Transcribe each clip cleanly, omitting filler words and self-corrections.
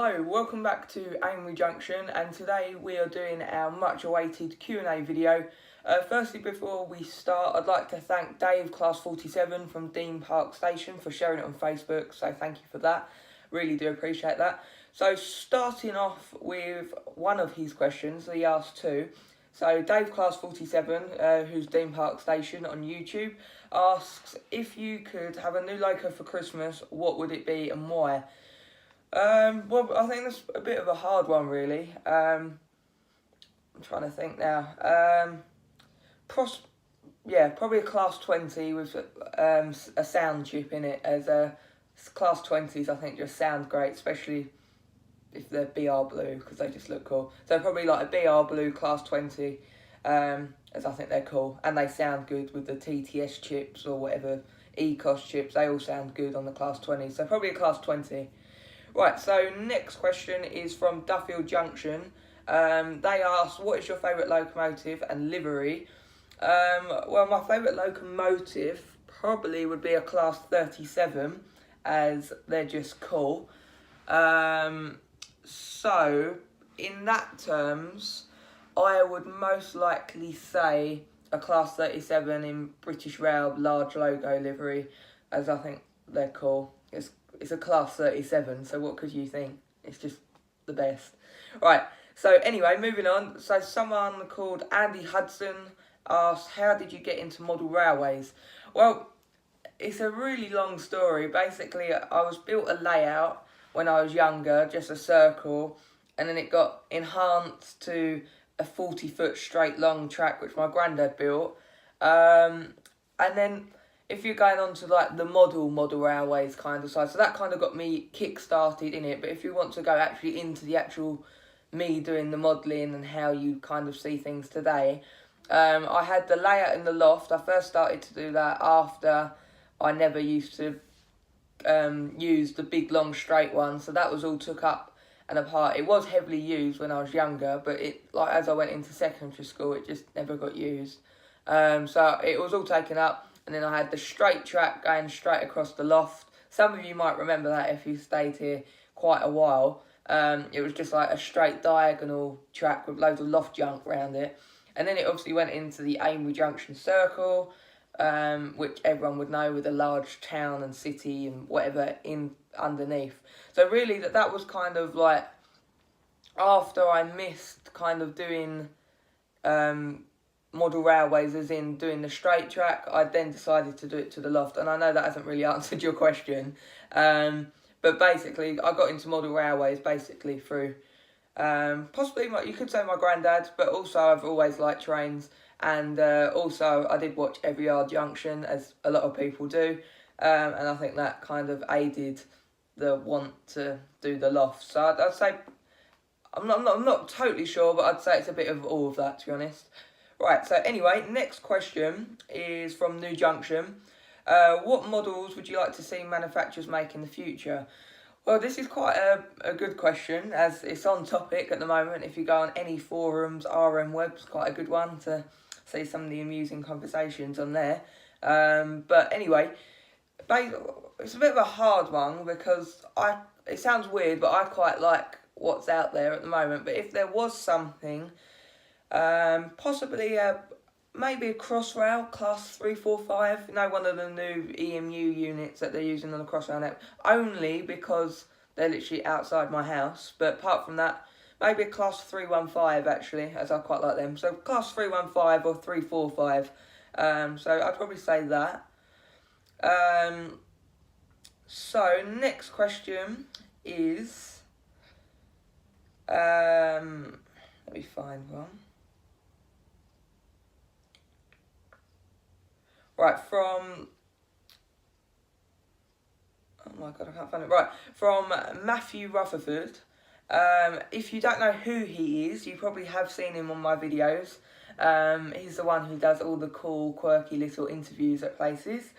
Hello, welcome back to Amery Junction, and today we are doing our much awaited Q&A video. Firstly, before we start, I'd like to thank Dave Class 47 from Dean Park Station for sharing it on Facebook, so thank you for that. Really do appreciate that. So starting off with one of his questions, he asked two. So Dave Class 47, who's Dean Park Station on YouTube, asks, if you could have a new loco for Christmas, what would it be and why? Well, I think that's a bit of a hard one, really. I'm trying to think now. Probably a Class 20 with a sound chip in it. As Class 20s, I think just sound great, especially if they're BR blue, because they just look cool. So probably like a BR blue Class 20, as I think they're cool, and they sound good with the TTS chips or whatever ECOS chips. They all sound good on the Class 20, so probably a Class 20. Right, so next question is from Amery Junction. They asked, what is your favourite locomotive and livery? Well, my favourite locomotive probably would be a Class 37, as they're just cool. So, in that terms, I would most likely say a Class 37 in British Rail large logo livery, as I think they're cool. It's a Class 37, so what could you think? It's just the best. Right, so anyway, moving on. So someone called Andy Hudson asked, how did you get into model railways? Well, it's a really long story. Basically, I was built a layout when I was younger, just a circle, and then it got enhanced to a 40-foot straight long track, which my granddad built. And then if you're going on to like the model railways kind of side, so that kind of got me kick-started in it. But if you want to go actually into the actual me doing the modelling and how you kind of see things today, I had the layout in the loft. I first started to do that after I never used to use the big long straight one, so that was all took up and apart. It was heavily used when I was younger, but as I went into secondary school, it just never got used. So it was all taken up. And then I had the straight track going straight across the loft. Some of you might remember that if you stayed here quite a while. It was just like a straight diagonal track with loads of loft junk around it. And then it obviously went into the Amery Junction circle, which everyone would know, with a large town and city and whatever in underneath. So really that was kind of like after I missed kind of doing model railways, as in doing the straight track, I then decided to do it to the loft. And I know that hasn't really answered your question, but basically I got into model railways basically through possibly you could say my granddad, but also I've always liked trains, and also I did watch Amery Junction, as a lot of people do, and I think that kind of aided the want to do the loft. So I'd say I'm not totally sure, but I'd say it's a bit of all of that, to be honest. Right, so anyway, next question is from New Junction. What models would you like to see manufacturers make in the future? Well, this is quite a good question, as it's on topic at the moment. If you go on any forums, RM Web's quite a good one to see some of the amusing conversations on there. But anyway, it's a bit of a hard one, because it sounds weird, but I quite like what's out there at the moment. But if there was something, possibly maybe a Crossrail Class 345, one of the new EMU units that they're using on the Crossrail net, only because they're literally outside my house. But apart from that, maybe a Class 315 actually, as I quite like them. So Class 315 or 345, so I'd probably say that. So next question is, let me find one. Right, from Matthew Rutherford. If you don't know who he is, you probably have seen him on my videos. He's the one who does all the cool, quirky little interviews at places.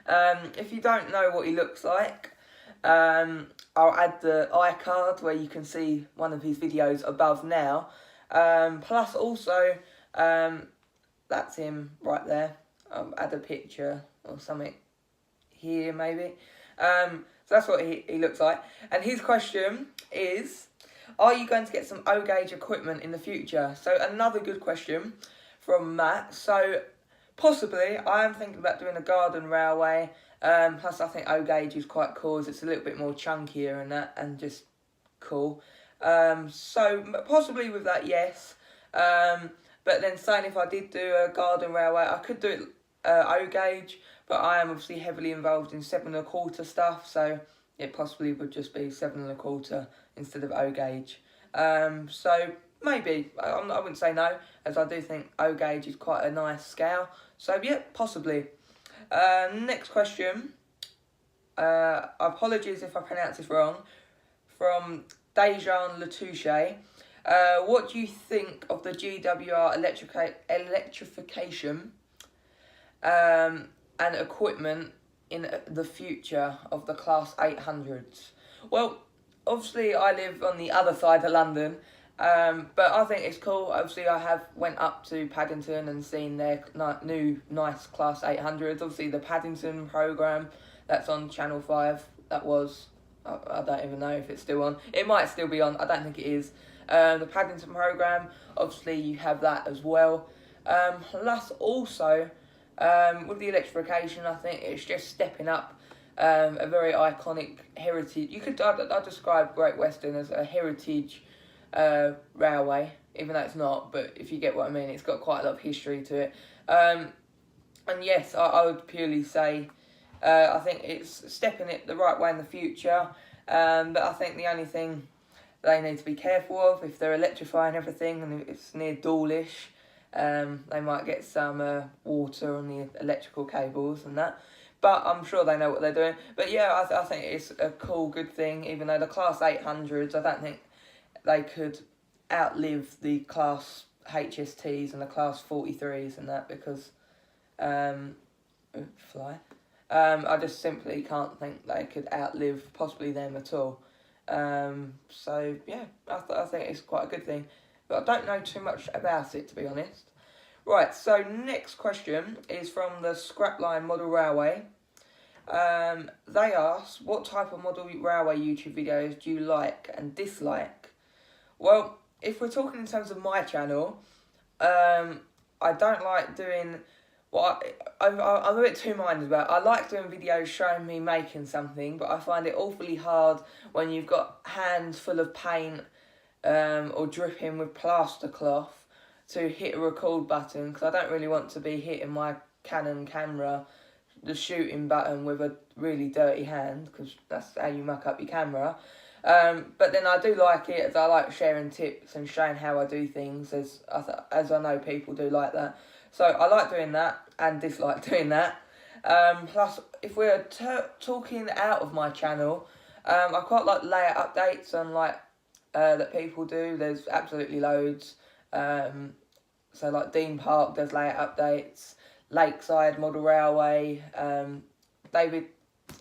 If you don't know what he looks like, I'll add the iCard where you can see one of his videos above now. Plus also, that's him right there. Add a picture or something here maybe. So that's what he looks like. And his question is, are you going to get some O-gauge equipment in the future? So another good question from Matt. So possibly, I am thinking about doing a garden railway. Plus, I think O-gauge is quite cool, as it's a little bit more chunkier and that, and just cool. So possibly with that, yes. But then saying if I did do a garden railway, I could do it O-gauge, but I am obviously heavily involved in 7¼ stuff, so it possibly would just be 7¼ instead of O-gauge. So maybe, I wouldn't say no, as I do think O-gauge is quite a nice scale. So yeah, possibly. Next question. Apologies if I pronounce this wrong. From Dejan Latouche. What do you think of the GWR electrification and equipment in the future of the Class 800s? Well, obviously I live on the other side of London, but I think it's cool. Obviously I have went up to Paddington and seen their new nice Class 800s. Obviously the Paddington programme, that's on Channel 5, that was, I don't even know if it's still on. It might still be on, I don't think it is. The Paddington programme, obviously you have that as well. Plus also, with the electrification, I think it's just stepping up a very iconic heritage. I'd describe Great Western as a heritage railway, even though it's not, but if you get what I mean, it's got quite a lot of history to it. And yes, I would purely say I think it's stepping it the right way in the future, but I think the only thing they need to be careful of, if they're electrifying everything and it's near Dawlish, they might get some water on the electrical cables and that. But I'm sure they know what they're doing. But yeah, I think it's a cool, good thing, even though the Class 800s, I don't think they could outlive the Class HSTs and the Class 43s and that, because I just simply can't think they could outlive possibly them at all. So yeah, I think it's quite a good thing, but I don't know too much about it, to be honest. Right, so next question is from the Scrapline Model Railway. They ask, what type of model railway YouTube videos do you like and dislike? Well, if we're talking in terms of my channel, I don't like doing... Well, I'm a bit two-minded about it. I like doing videos showing me making something, but I find it awfully hard when you've got hands full of paint or dripping with plaster cloth to hit a record button, because I don't really want to be hitting my Canon camera, the shooting button, with a really dirty hand, because that's how you muck up your camera. But then I do like it, as I like sharing tips and showing how I do things, as I know people do like that. So I like doing that and dislike doing that. Plus, if we're talking out of my channel, I quite like layout updates and that people do. There's absolutely loads. So like Dean Park does layout updates, Lakeside Model Railway, David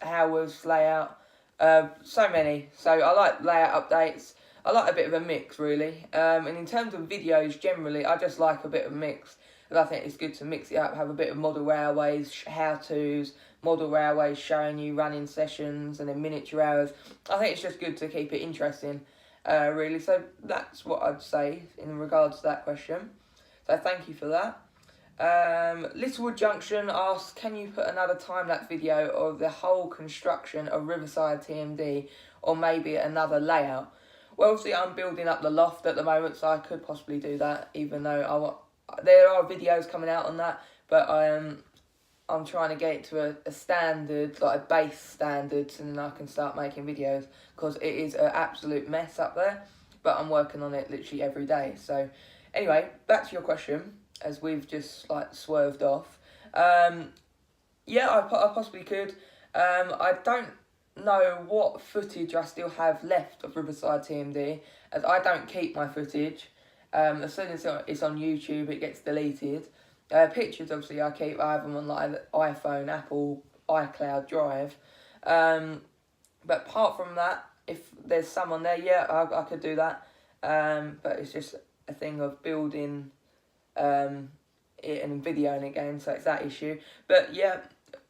Howarth's layout. So many. So I like layout updates. I like a bit of a mix, really. And in terms of videos, generally, I just like a bit of a mix. I think it's good to mix it up, have a bit of model railways, how-tos, model railways showing you running sessions, and then miniature hours. I think it's just good to keep it interesting, really. So that's what I'd say in regards to that question. So thank you for that. Littlewood Junction asks, can you put another time-lapse video of the whole construction of Riverside TMD, or maybe another layout? Well, obviously I'm building up the loft at the moment, so I could possibly do that, even though there are videos coming out on that, but I'm trying to get it to a standard, like a base standard, and then I can start making videos, because it is an absolute mess up there, but I'm working on it literally every day. So anyway, back to your question, as we've just swerved off. Yeah, I possibly could. I don't know what footage I still have left of Riverside TMD, as I don't keep my footage. As soon as it's on YouTube, it gets deleted. Pictures, obviously, I keep. I have them on iPhone, Apple, iCloud Drive. But apart from that, if there's some on there, yeah, I could do that. But it's just a thing of building it and videoing again, so it's that issue. But yeah,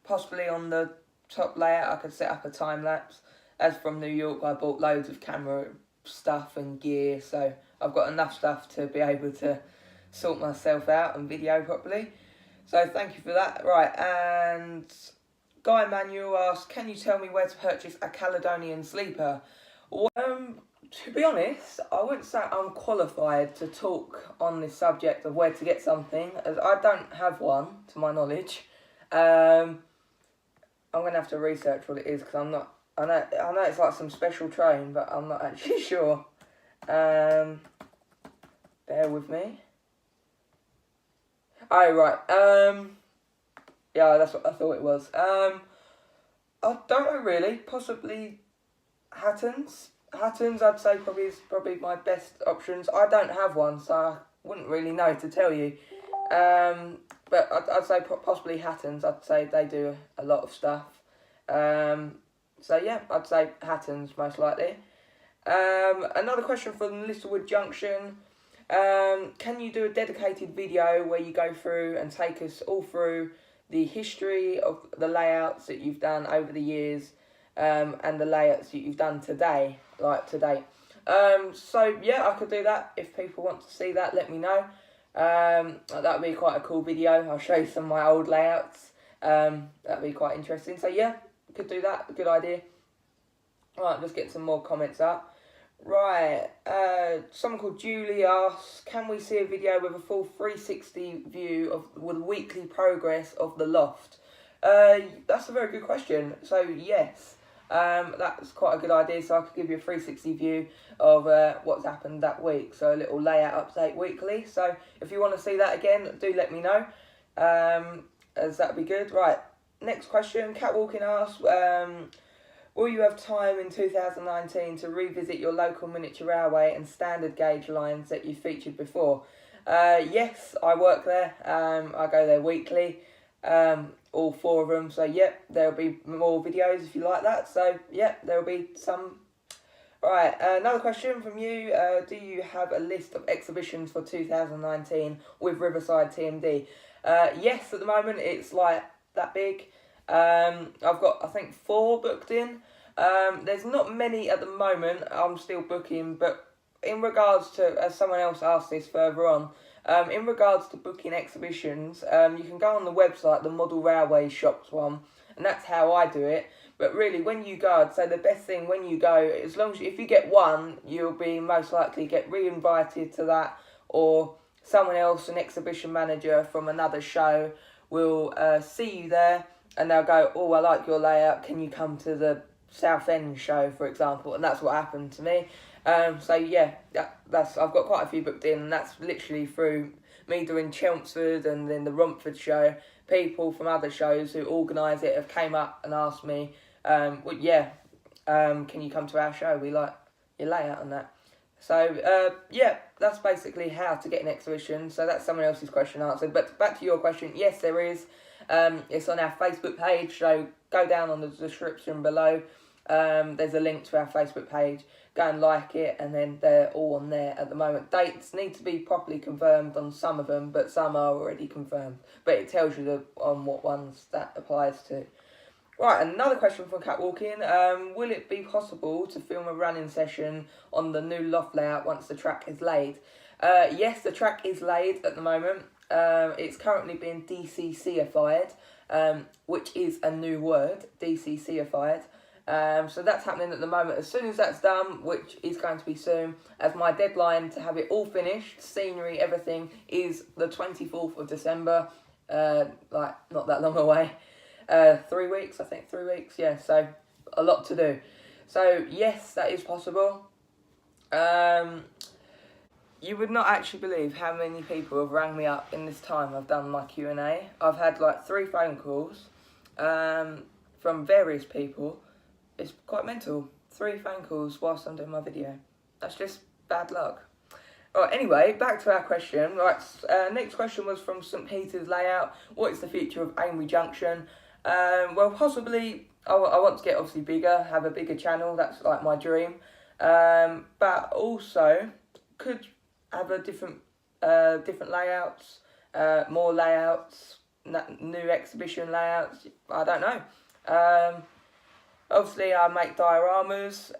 possibly on the top layout, I could set up a time lapse. as from New York, I bought loads of camera stuff and gear, so I've got enough stuff to be able to sort myself out and video properly. So thank you for that. Right, and Guy Manuel asks, can you tell me where to purchase a Caledonian sleeper? To be honest, I wouldn't say I'm qualified to talk on this subject of where to get something, as I don't have one, to my knowledge. I'm going to have to research what it is, because I'm not... I know it's like some special train, but I'm not actually sure. Bear with me. Oh, right. Yeah, that's what I thought it was. I don't know really. Possibly Hatton's. Hatton's, I'd say, is probably my best options. I don't have one, so I wouldn't really know to tell you. But I'd say possibly Hatton's. I'd say they do a lot of stuff. So yeah, I'd say Hatton's most likely. Another question from Littlewood Junction. Can you do a dedicated video where you go through and take us all through the history of the layouts that you've done over the years, and the layouts that you've done today, So yeah, I could do that. If people want to see that, let me know. That would be quite a cool video. I'll show you some of my old layouts. That'd be quite interesting. So yeah, could do that. Good idea. Right, let's get some more comments up. Right, someone called Julie asks, can we see a video with a full 360 view with weekly progress of the loft? That's a very good question. So yes, that's quite a good idea. So I could give you a 360 view of what's happened that week. So a little layout update weekly. So if you want to see that again, do let me know, as that'd be good. Right, next question. Catwalking asks, will you have time in 2019 to revisit your local miniature railway and standard gauge lines that you featured before? Yes, I work there. I go there weekly, all 4 of them. So, yeah, there'll be more videos if you like that. So, yeah, there'll be some. Right, another question from you. Do you have a list of exhibitions for 2019 with Riverside TMD? Yes, at the moment it's like that big. I've got, I think, 4 booked in. There's not many at the moment. I'm still booking, but in regards to, as someone else asked this further on, in regards to booking exhibitions, you can go on the website, the Model Railway Shops one, and that's how I do it. But really, when you go, I'd say the best thing when you go, as long as if you get one, you'll be most likely get re-invited to that, or someone else, an exhibition manager from another show, will see you there. And they'll go, oh, I like your layout, can you come to the South End show, for example? And that's what happened to me. So yeah, that's I've got quite a few booked in, and that's literally through me doing Chelmsford and then the Romford show. People from other shows who organise it have came up and asked me, can you come to our show? We like your layout and that. So, yeah, that's basically how to get an exhibition. So that's someone else's question answered. But back to your question, yes, there is. It's on our Facebook page, so go down on the description below. There's a link to our Facebook page. Go and like it, and then they're all on there at the moment. Dates need to be properly confirmed on some of them, but some are already confirmed. But it tells you on what ones that applies to. Right, another question from Catwalking. Will it be possible to film a running session on the new loft layout once the track is laid? Yes, the track is laid at the moment. It's currently being DCC-ified, which is a new word, DCC-ified. So that's happening at the moment. As soon as that's done, which is going to be soon, as my deadline to have it all finished, scenery, everything, is the 24th of December, not that long away. 3 weeks, I think, 3 weeks, yeah, so a lot to do. So, yes, that is possible. You would not actually believe how many people have rang me up in this time I've done my Q&A. I've had like 3 phone calls from various people. It's quite mental. 3 phone calls whilst I'm doing my video. That's just bad luck. Right, anyway, back to our question. Right, next question was from St Peter's Layout. What is the future of Amery Junction? Well, possibly, I want to get obviously bigger, have a bigger channel. That's like my dream. But also, could have a different layouts, more layouts, new exhibition layouts. I don't know. Obviously, I make dioramas,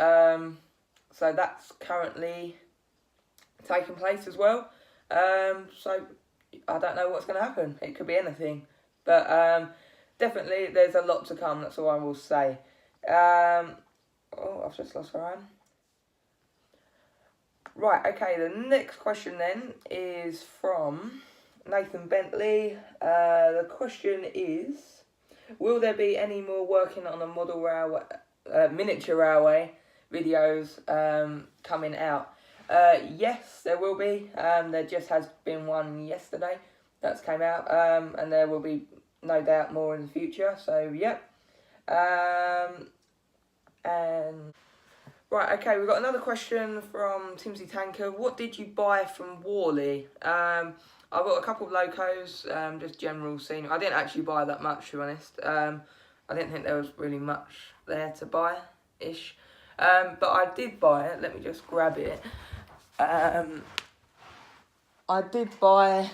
so that's currently taking place as well. So I don't know what's going to happen. It could be anything, but definitely there's a lot to come. That's all I will say. Oh, I've just lost her own. Right, okay, the next question then is from Nathan Bentley. The question is, will there be any more working on a model railway, miniature railway videos coming out? Yes, there will be. There just has been one yesterday that's came out, and there will be no doubt more in the future. So, yep. And right, okay, we've got another question from Timsy Tanker. What did you buy from Worley? I bought a couple of locos, just general scene. I didn't actually buy that much, to be honest. I didn't think there was really much there to buy-ish. But I did buy it. Let me just grab it. I did buy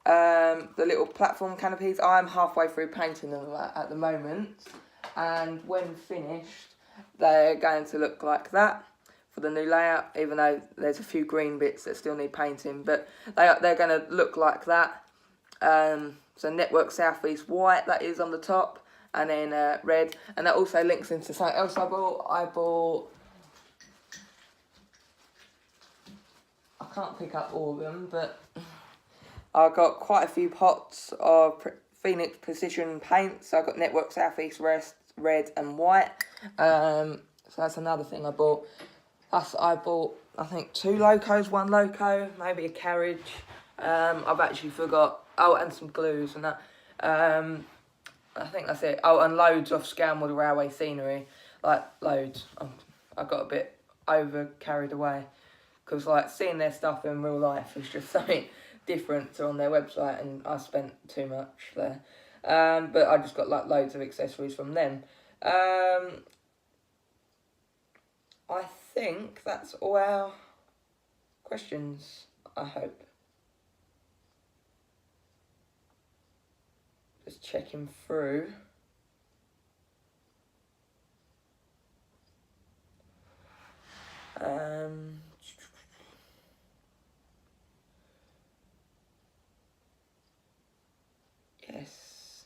the little platform canopies. I'm halfway through painting them at the moment. And when finished, they're going to look like that for the new layout, even though there's a few green bits that still need painting, but they're going to look like that. So Network Southeast white, that is on the top, and then red, and that also links into something else I bought. I can't pick up all of them, but I got quite a few pots of Phoenix Precision paint. So I got Network Southeast red and white. So that's another thing I bought. I bought, I think, 2 locos, 1 loco, maybe a carriage. I've actually forgot. Oh, and some glues and that. I think that's it. Oh, and loads of scale model railway scenery. Like, loads. I got a bit over carried away. Because, like, seeing their stuff in real life is just something different to on their website, and I spent too much there. But I just got, like, loads of accessories from them. I think that's all our questions, I hope. Just checking through. Yes.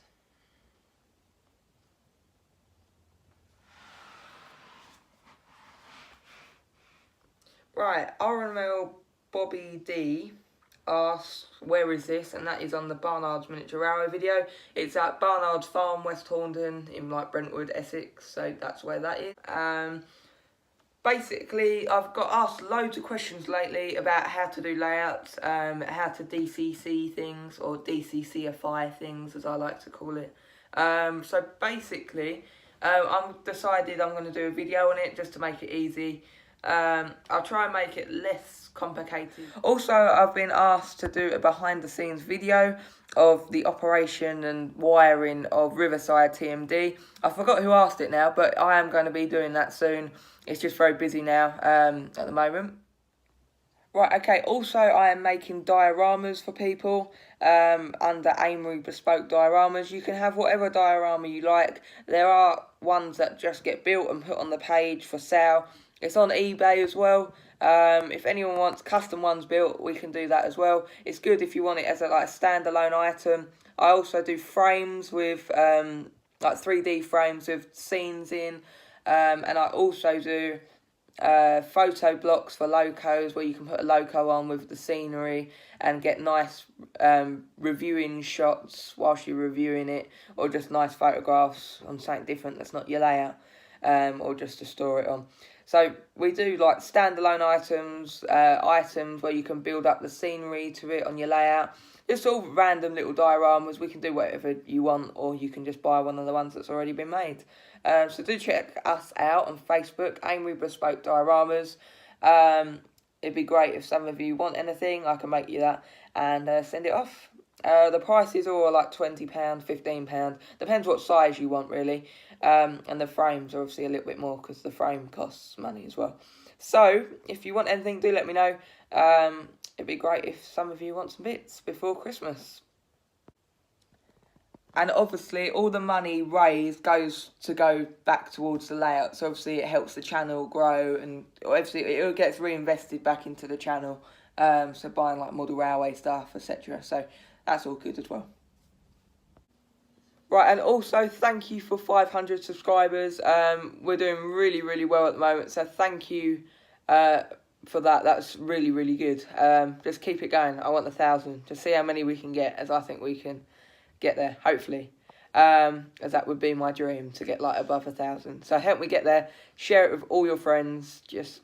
Right, RML Bobby D asks, where is this? And that is on the Barnards miniature railway video. It's at Barnards Farm, West Horndon, in like Brentwood, Essex. So that's where that is. Basically, I've got asked loads of questions lately about how to do layouts, how to DCC things, or DCCify things, as I like to call it. So basically, I've decided I'm going to do a video on it just to make it easy. I'll try and make it less complicated. Also, I've been asked to do a behind the scenes video of the operation and wiring of Riverside TMD. I forgot who asked it now, but I am going to be doing that soon. It's just very busy now at the moment. Right, okay, also I am making dioramas for people under Amery Bespoke Dioramas. You can have whatever diorama you like. There are ones that just get built and put on the page for sale. It's on eBay as well. If anyone wants custom ones built, we can do that as well. It's good if you want it as a standalone item. I also do frames with like 3D frames with scenes in, and I also do photo blocks for locos where you can put a loco on with the scenery and get nice reviewing shots whilst you're reviewing it, or just nice photographs on something different that's not your layout, or just to store it on. So we do like standalone items, items where you can build up the scenery to it on your layout. It's all random little dioramas. We can do whatever you want, or you can just buy one of the ones that's already been made. So do check us out on Facebook, Amery Bespoke Dioramas. It'd be great if some of you want anything, I can make you that and send it off. The prices are all like £20, £15. Depends what size you want, really. And the frames are obviously a little bit more because the frame costs money as well. So, if you want anything, do let me know. It'd be great if some of you want some bits before Christmas. And obviously all the money raised goes back towards the layout. So obviously it helps the channel grow, and obviously it gets reinvested back into the channel. So buying like model railway stuff, etc. So that's all good as well. Right, and also thank you for 500 subscribers. We're doing really, really well at the moment. So thank you for that. That's really, really good. Just keep it going. I want 1,000 to see how many we can get, as I think we can get there, hopefully. As that would be my dream, to get like above 1,000. So help me get there. Share it with all your friends. Just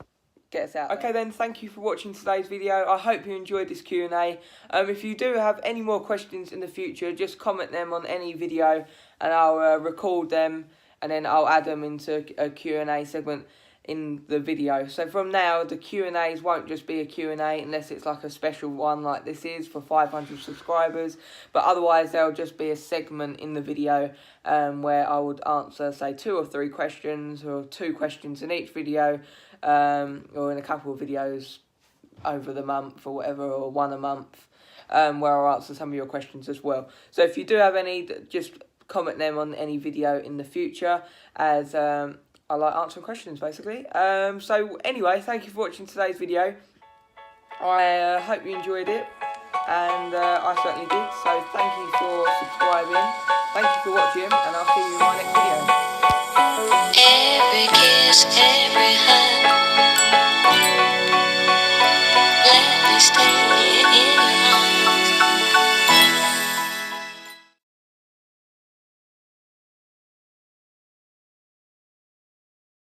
get us out there. Okay then, thank you for watching today's video. I hope you enjoyed this Q&A. If you do have any more questions in the future, just comment them on any video and I'll record them, and then I'll add them into a Q&A segment in the video. So from now, the Q&As won't just be a Q&A unless it's like a special one like this is for 500 subscribers, but otherwise there'll just be a segment in the video where I would answer, say, 2 or 3 questions, or 2 questions in each video, or in a couple of videos over the month or whatever, or 1 a month, where I'll answer some of your questions as well. So if you do have any, just comment them on any video in the future, as I like answering questions, basically. So anyway, thank you for watching today's video. I hope you enjoyed it, and I certainly did. So thank you for subscribing, thank you for watching, and I'll see you in my next video. Every kiss, every hug.